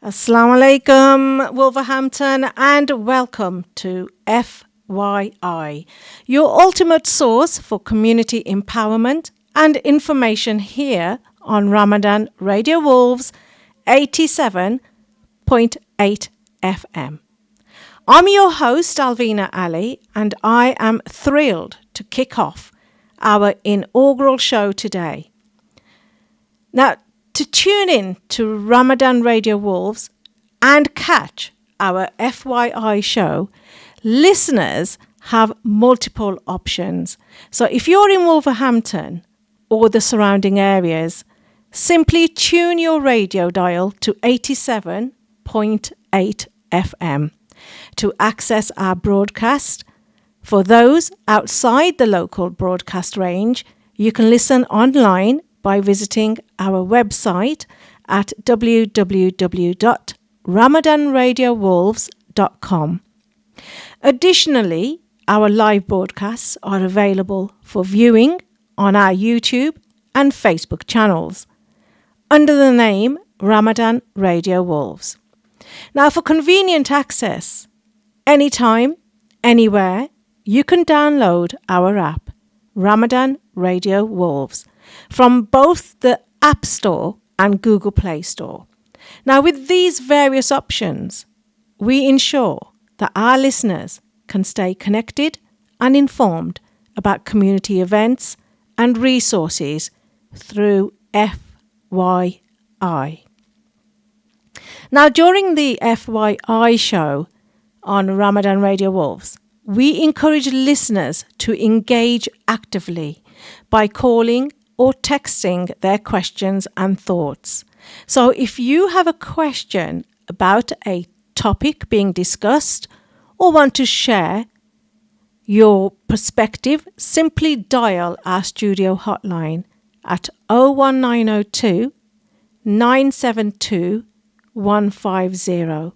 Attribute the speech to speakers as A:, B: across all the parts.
A: Assalamu alaikum, Wolverhampton, and welcome to FYI, your ultimate source for community empowerment and information here on Ramadan Radio Wolves 87.8 FM. I'm your host, Alvina Ali, and I am thrilled to kick off our inaugural show today. Now, to tune in to Ramadan Radio Wolves and catch our FYI show, listeners have multiple options. So if you're in Wolverhampton or the surrounding areas, simply tune your radio dial to 87.8 FM to access our broadcast. For those outside the local broadcast range, you can listen online by visiting our website at www.ramadanradiowolves.com. Additionally, our live broadcasts are available for viewing on our YouTube and Facebook channels under the name Ramadan Radio Wolves. Now, for convenient access, anytime, anywhere, you can download our app, Ramadan Radio Wolves, from both the App Store and Google Play Store. Now, with these various options, we ensure that our listeners can stay connected and informed about community events and resources through FYI. Now, during the FYI show on Ramadan Radio Wolves, we encourage listeners to engage actively by calling or texting their questions and thoughts. So if you have a question about a topic being discussed or want to share your perspective, simply dial our studio hotline at 01902 972 150.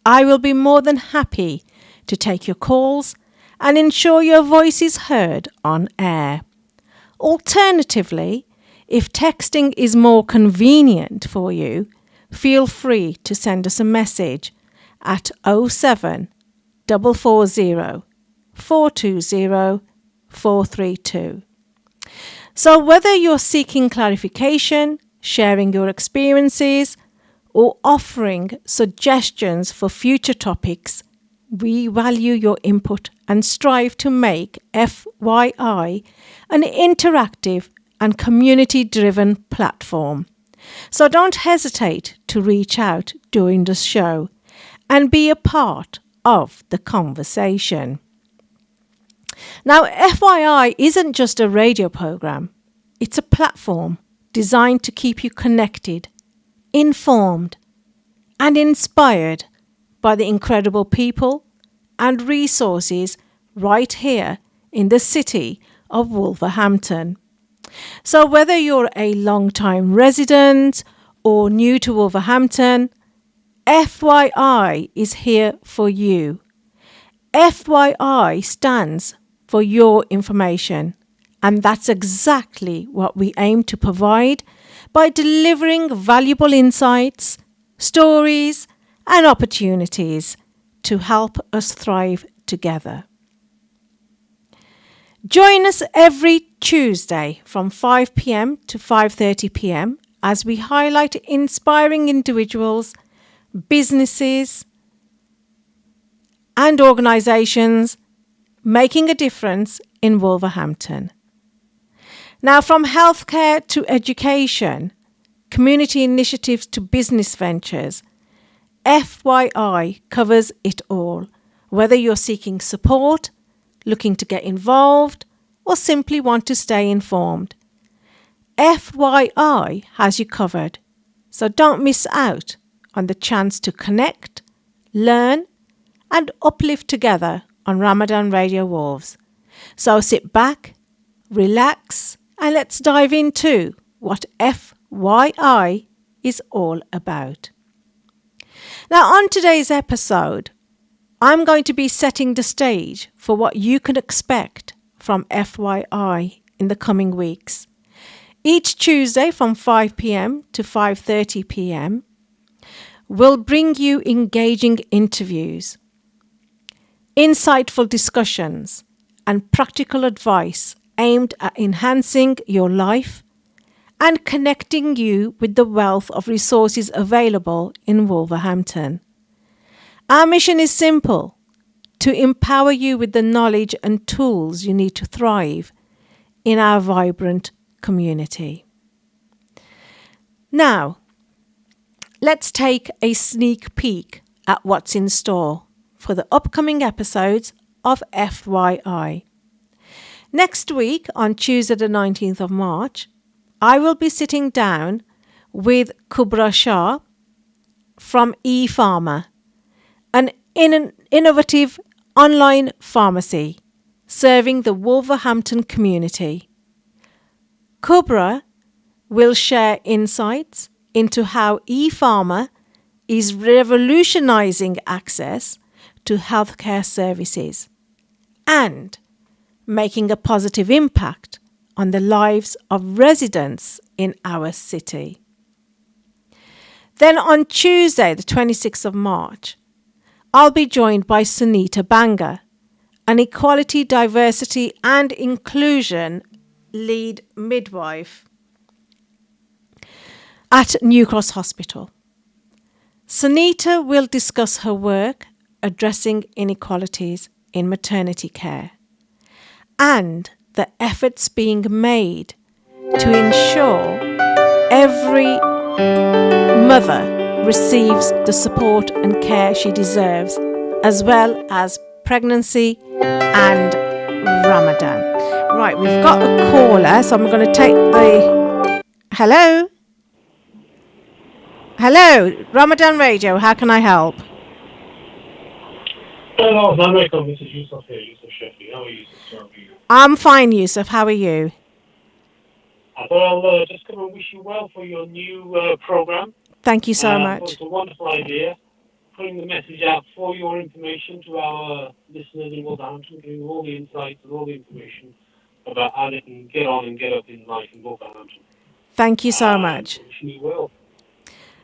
A: I will be more than happy to take your calls and ensure your voice is heard on air. Alternatively, if texting is more convenient for you, feel free to send us a message at 07 440 420 432. So whether you're seeking clarification, sharing your experiences, or offering suggestions for future topics, we value your input and strive to make FYI an interactive and community-driven platform. So don't hesitate to reach out during the show and be a part of the conversation. Now, FYI isn't just a radio program. It's a platform designed to keep you connected, informed, and inspired by the incredible people and resources right here in the city of Wolverhampton. So whether you're a long-time resident or new to Wolverhampton, FYI is here for you. FYI stands for your information, and that's exactly what we aim to provide by delivering valuable insights, stories, and opportunities to help us thrive together. Join us every Tuesday from 5 p.m. to 5:30 p.m. as we highlight inspiring individuals, businesses, and organisations making a difference in Wolverhampton. Now, from healthcare to education, community initiatives to business ventures, FYI covers it all, whether you're seeking support, looking to get involved, or simply want to stay informed. FYI has you covered, so don't miss out on the chance to connect, learn, and uplift together on Ramadan Radio Wolves. So sit back, relax, and let's dive into what FYI is all about. Now, on today's episode, I'm going to be setting the stage for what you can expect from FYI in the coming weeks. Each Tuesday from 5 p.m. to 5:30 p.m., will bring you engaging interviews, insightful discussions, and practical advice aimed at enhancing your life and connecting you with the wealth of resources available in Wolverhampton. Our mission is simple: to empower you with the knowledge and tools you need to thrive in our vibrant community. Now, let's take a sneak peek at what's in store for the upcoming episodes of FYI. Next week, on Tuesday the 19th of March, I will be sitting down with Kubra Shah from ePharma, an innovative online pharmacy serving the Wolverhampton community. Kubra will share insights into how ePharma is revolutionizing access to healthcare services and making a positive impact on the lives of residents in our city. Then on Tuesday, the 26th of March, I'll be joined by Sunita Banga, an equality, diversity and inclusion lead midwife at New Cross Hospital. Sunita will discuss her work addressing inequalities in maternity care and the efforts being made to ensure every mother receives the support and care she deserves, as well as pregnancy and Ramadan. Right, we've got a caller, so I'm going to take the... Hello? Hello, Ramadan Radio, how can I help?
B: Hello, Assalamualaikum. This is Yusuf here, Yusuf Shefi. How are you, sister? How are you?
A: I'm fine, Yusuf. How are you?
B: I thought I'll just come and wish you well for your new program.
A: Thank you so much.
B: It's a wonderful idea. Putting the message out for your information to our listeners in Wolverhampton, giving all the insights and all the information about how they can get on and get up in life in Wolverhampton.
A: Thank you so much.
B: Wishing you well.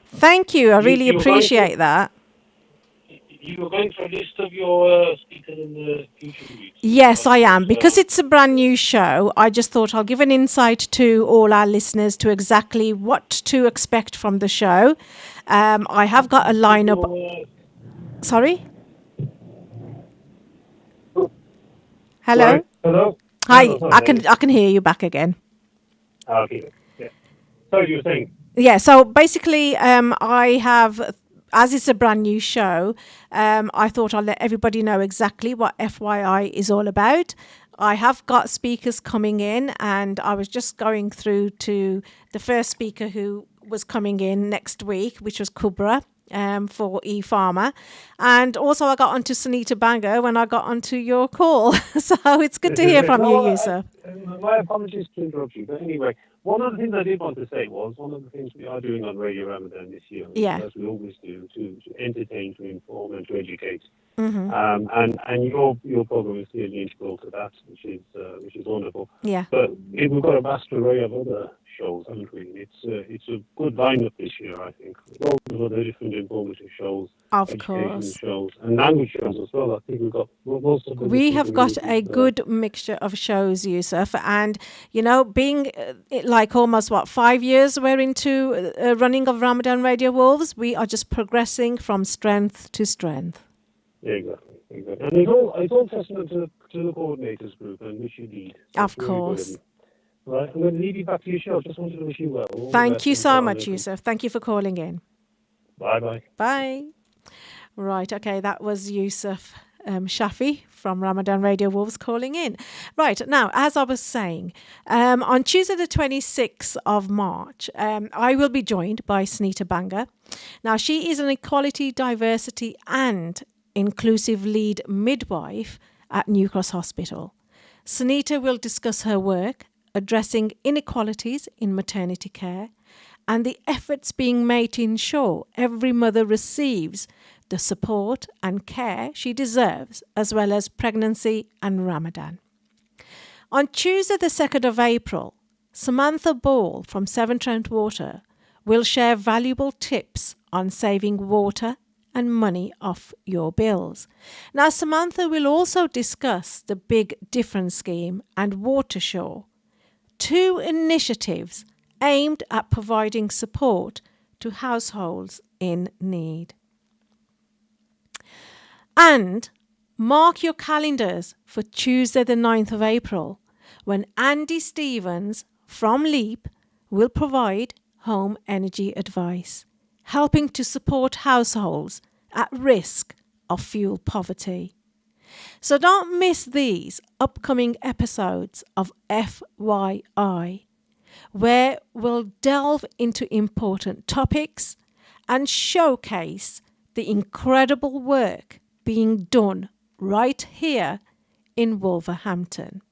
A: Thank you. I really appreciate that.
B: You were going through a list of your speakers in the future weeks.
A: Yes, I am. Because it's a brand new show, I just thought I'll give an insight to all our listeners to exactly what to expect from the show. I have got a lineup. Sorry? Hello?
B: Right. Hello?
A: Hi,
B: Hello,
A: I can hear you back again.
B: Okay. Yeah. So you were saying?
A: Yeah, so basically I have... As it's a brand new show, I thought I'll let everybody know exactly what FYI is all about. I have got speakers coming in, and I was just going through to the first speaker who was coming in next week, which was Kubra for ePharma. And also I got onto Sunita Banga when I got onto your call. So it's good to hear from you, Yusuf.
B: My apologies to interrupt you, but anyway, one of the things I did want to say was, one of the things we are doing on Radio Ramadan this year, as we always do, to entertain, to inform, and to educate.
A: Mm-hmm.
B: And your program is clearly integral to that, which is wonderful.
A: Yeah.
B: But we've got a vast array of other shows, haven't we? It's a good lineup this year, I think. Lots of other different informative shows, education shows, and language shows as well. I think we've got most of them.
A: We have got a good mixture of shows, Yusuf, and being like almost 5 years we're into running of Ramadan Radio Wolves, we are just progressing from strength to strength.
B: Exactly. And it's all testament to the coordinators group and which you lead.
A: Of course.
B: Right, I'm going to leave you back to your show. Just wanted to wish you well.
A: Thank you so much, Yusuf. Thank you for calling in.
B: Bye-bye.
A: Bye. Right, okay, that was Yusuf Shafi from Ramadan Radio Wolves calling in. Right, now, as I was saying, on Tuesday the 26th of March, I will be joined by Sunita Banga. Now, she is an equality, diversity and inclusive lead midwife at New Cross Hospital. Sunita will discuss her work addressing inequalities in maternity care and the efforts being made to ensure every mother receives the support and care she deserves, as well as pregnancy and Ramadan. On Tuesday the 2nd of April, Samantha Ball from Severn Trent Water will share valuable tips on saving water and money off your bills. Now, Samantha will also discuss the Big Difference Scheme and Watersure, two initiatives aimed at providing support to households in need. And mark your calendars for Tuesday the 9th of April, when Andy Stevens from LEAP will provide home energy advice, helping to support households at risk of fuel poverty. So don't miss these upcoming episodes of FYI, where we'll delve into important topics and showcase the incredible work being done right here in Wolverhampton.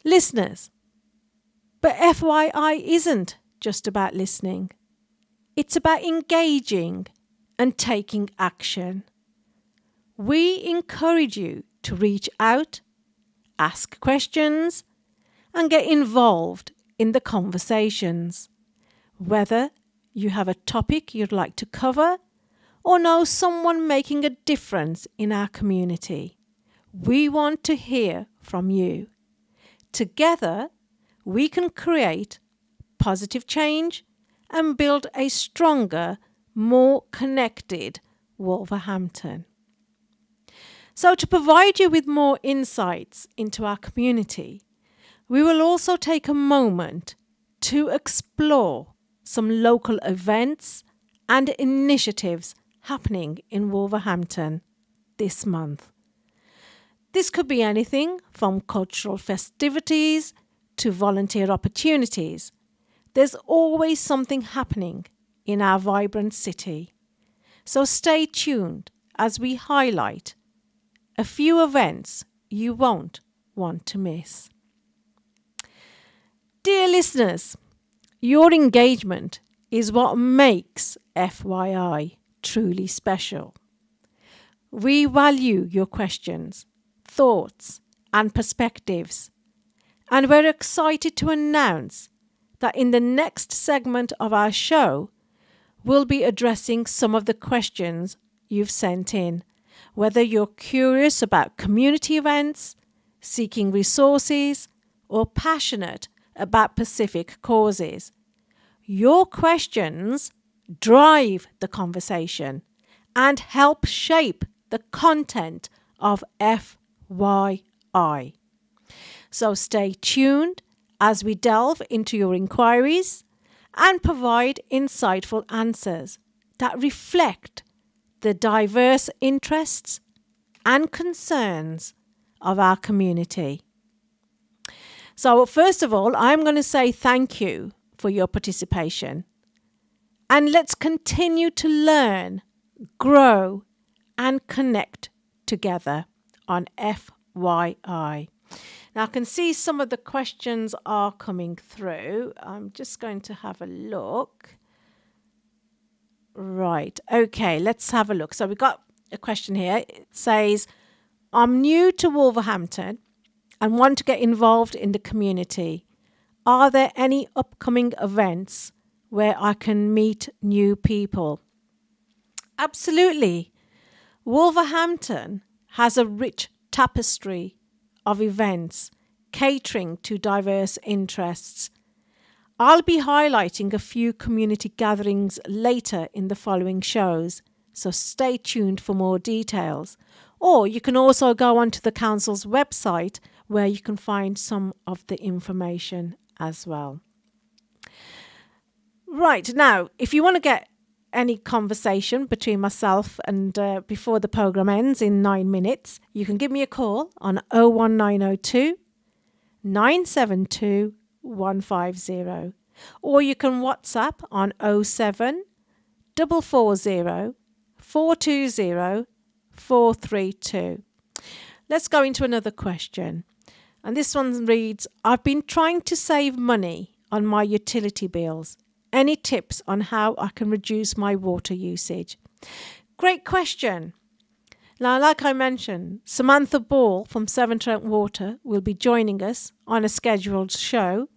A: Listeners, but FYI isn't just about listening. It's about engaging and taking action. We encourage you to reach out, ask questions, and get involved in the conversations. Whether you have a topic you'd like to cover or know someone making a difference in our community, we want to hear from you. Together, we can create positive change and build a stronger, more connected Wolverhampton. So, to provide you with more insights into our community, we will also take a moment to explore some local events and initiatives happening in Wolverhampton this month. This could be anything from cultural festivities to volunteer opportunities. There's always something happening in our vibrant city. So stay tuned as we highlight a few events you won't want to miss. Dear listeners, your engagement is what makes FYI truly special. We value your questions, thoughts, and perspectives, and we're excited to announce that in the next segment of our show, we'll be addressing some of the questions you've sent in, whether you're curious about community events, seeking resources, or passionate about Pacific causes. Your questions drive the conversation and help shape the content of FYI. So stay tuned as we delve into your inquiries and provide insightful answers that reflect the diverse interests and concerns of our community. So first of all, I'm going to say thank you for your participation. And let's continue to learn, grow, and connect together on FYI. Now, I can see some of the questions are coming through. I'm just going to have a look. Right. Okay, let's have a look. So we've got a question here. It says, I'm new to Wolverhampton and want to get involved in the community. Are there any upcoming events where I can meet new people? Absolutely. Wolverhampton has a rich tapestry of events catering to diverse interests. I'll be highlighting a few community gatherings later in the following shows, so stay tuned for more details. Or you can also go onto the council's website where you can find some of the information as well. Right, now, if you want to get any conversation between myself and before the programme ends in 9 minutes, you can give me a call on 01902 972 150, or you can WhatsApp on 07 440 420 432. Let's go into another question. And this one reads, I've been trying to save money on my utility bills. Any tips on how I can reduce my water usage? Great question. Now, like I mentioned, Samantha Ball from Severn Trent Water will be joining us on a scheduled show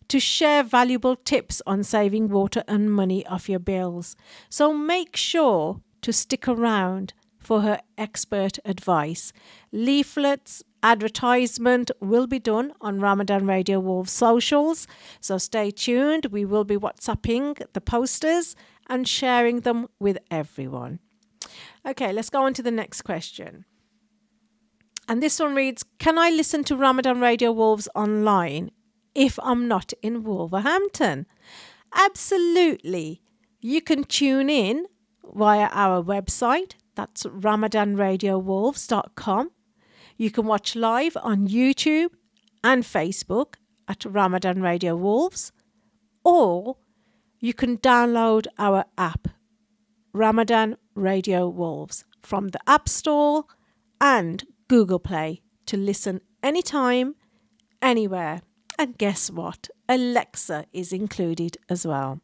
A: to share valuable tips on saving water and money off your bills. So make sure to stick around for her expert advice. Leaflets, advertisement will be done on Ramadan Radio Wolves socials, so stay tuned. We will be WhatsApping the posters and sharing them with everyone. Okay, let's go on to the next question. And this one reads, can I listen to Ramadan Radio Wolves online if I'm not in Wolverhampton? Absolutely. You can tune in via our website. That's ramadanradiowolves.com. You can watch live on YouTube and Facebook at Ramadan Radio Wolves, or you can download our app, Ramadan Radio Wolves, from the App Store and Google Play to listen anytime, anywhere. And guess what? Alexa is included as well.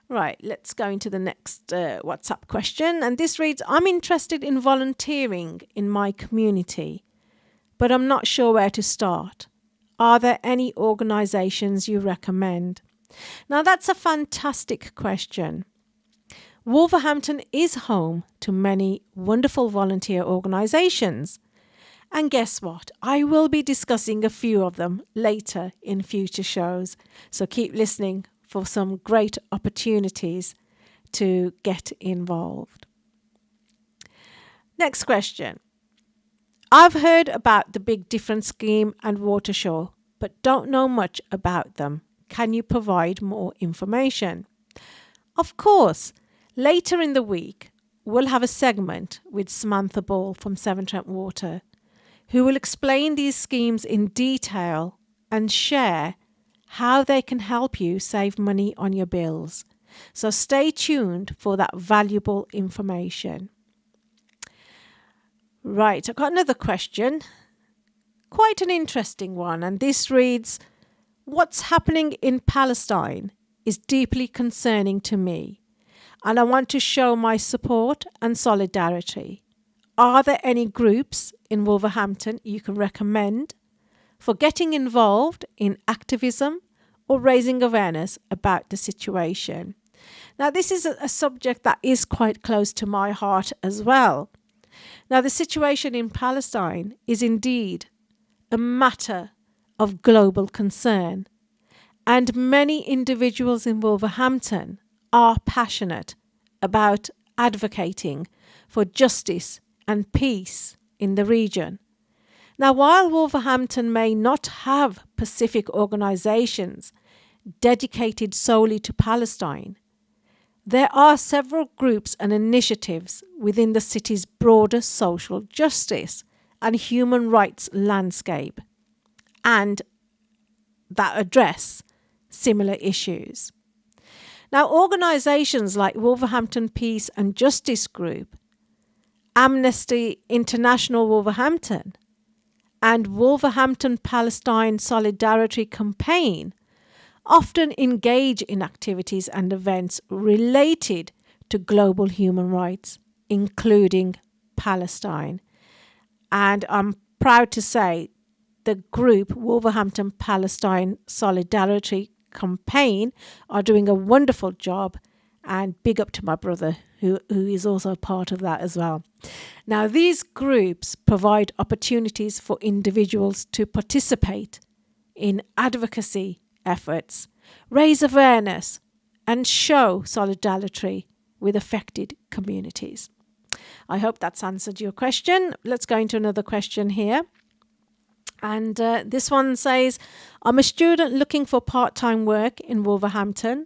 A: Right, let's go into the next WhatsApp question. And this reads, I'm interested in volunteering in my community, but I'm not sure where to start. Are there any organisations you recommend? Now, that's a fantastic question. Wolverhampton is home to many wonderful volunteer organisations. And guess what? I will be discussing a few of them later in future shows. So keep listening for some great opportunities to get involved. Next question. I've heard about the Big Difference scheme and Watershaw, but don't know much about them. Can you provide more information? Of course. Later in the week, we'll have a segment with Samantha Ball from Severn Trent Water, who will explain these schemes in detail and share how they can help you save money on your bills. So stay tuned for that valuable information. Right, I've got another question. Quite an interesting one, and this reads, what's happening in Palestine is deeply concerning to me, and I want to show my support and solidarity. Are there any groups in Wolverhampton you can recommend for getting involved in activism or raising awareness about the situation? Now, this is a subject that is quite close to my heart as well. Now, the situation in Palestine is indeed a matter of global concern, and many individuals in Wolverhampton are passionate about advocating for justice and peace in the region. Now, while Wolverhampton may not have specific organisations dedicated solely to Palestine, there are several groups and initiatives within the city's broader social justice and human rights landscape, and that address similar issues. Now, organisations like Wolverhampton Peace and Justice Group, Amnesty International Wolverhampton, and Wolverhampton Palestine Solidarity Campaign often engage in activities and events related to global human rights, including Palestine. And I'm proud to say the group Wolverhampton Palestine Solidarity Campaign are doing a wonderful job, and big up to my brother who is also part of that as well. Now, these groups provide opportunities for individuals to participate in advocacy efforts, raise awareness, and show solidarity with affected communities. I hope that's answered your question. Let's go into another question here. And this one says, I'm a student looking for part-time work in Wolverhampton.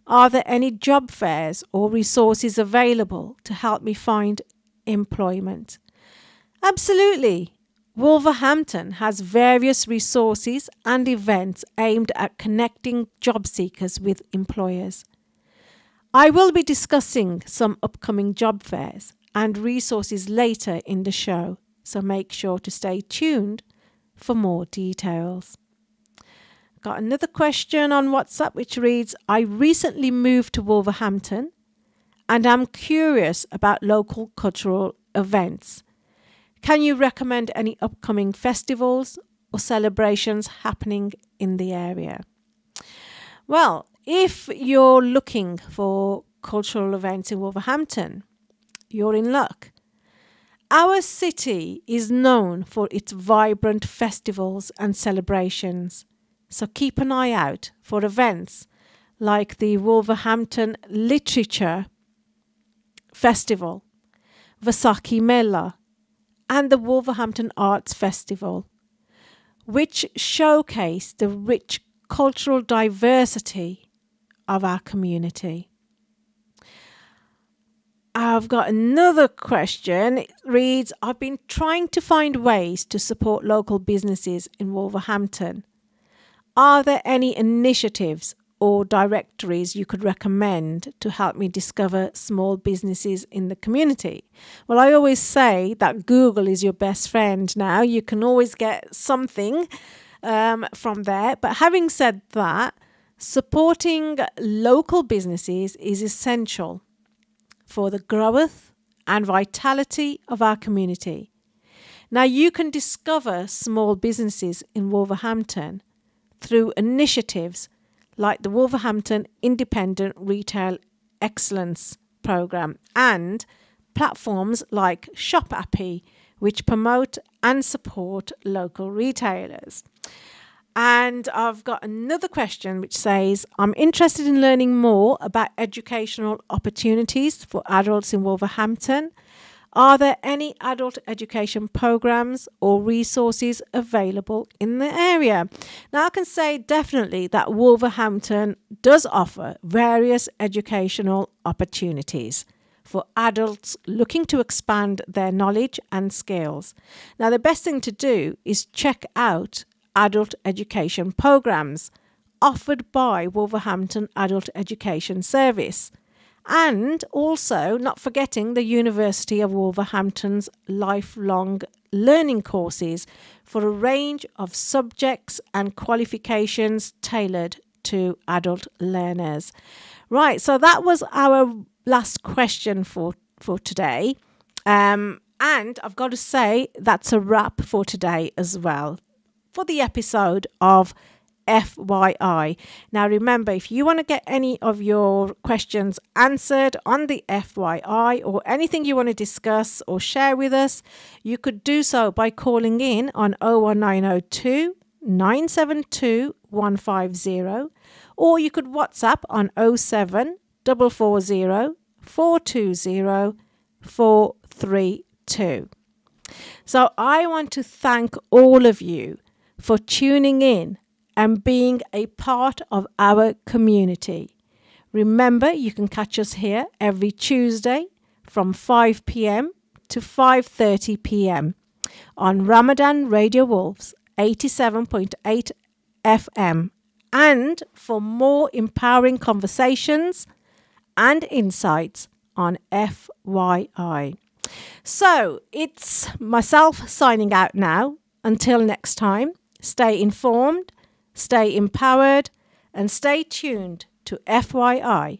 A: Are there any job fairs or resources available to help me find employment? Absolutely. Wolverhampton has various resources and events aimed at connecting job seekers with employers. I will be discussing some upcoming job fairs and resources later in the show, so make sure to stay tuned for more details. Got another question on WhatsApp which reads, I recently moved to Wolverhampton and I'm curious about local cultural events. Can you recommend any upcoming festivals or celebrations happening in the area? Well, if you're looking for cultural events in Wolverhampton, you're in luck. Our city is known for its vibrant festivals and celebrations, so keep an eye out for events like the Wolverhampton Literature Festival, Vasaki Mela, and the Wolverhampton Arts Festival, which showcase the rich cultural diversity of our community. I've got another question. It reads, I've been trying to find ways to support local businesses in Wolverhampton. Are there any initiatives or directories you could recommend to help me discover small businesses in the community? Well, I always say that Google is your best friend now. You can always get something from there. But having said that, supporting local businesses is essential for the growth and vitality of our community. Now, you can discover small businesses in Wolverhampton through initiatives like the Wolverhampton Independent Retail Excellence Programme and platforms like Shop Appy, which promote and support local retailers. And I've got another question which says, I'm interested in learning more about educational opportunities for adults in Wolverhampton. Are there any adult education programs or resources available in the area? Now, I can say definitely that Wolverhampton does offer various educational opportunities for adults looking to expand their knowledge and skills. Now, the best thing to do is check out adult education programs offered by Wolverhampton Adult Education Service, and also not forgetting the University of Wolverhampton's lifelong learning courses for a range of subjects and qualifications tailored to adult learners. Right, so that was our last question for today, and I've got to say that's a wrap for today as well, for the episode of FYI. Now remember, if you want to get any of your questions answered on the FYI or anything you want to discuss or share with us, you could do so by calling in on 01902 972 150, or you could WhatsApp on 07 440 420 432. So I want to thank all of you for tuning in and being a part of our community. Remember, you can catch us here every Tuesday from 5 p.m. to 5:30 p.m. on Ramadan Radio Wolves 87.8 FM. And for more empowering conversations and insights on FYI. So it's myself signing out now. Until next time, stay informed, stay empowered, and stay tuned to FYI.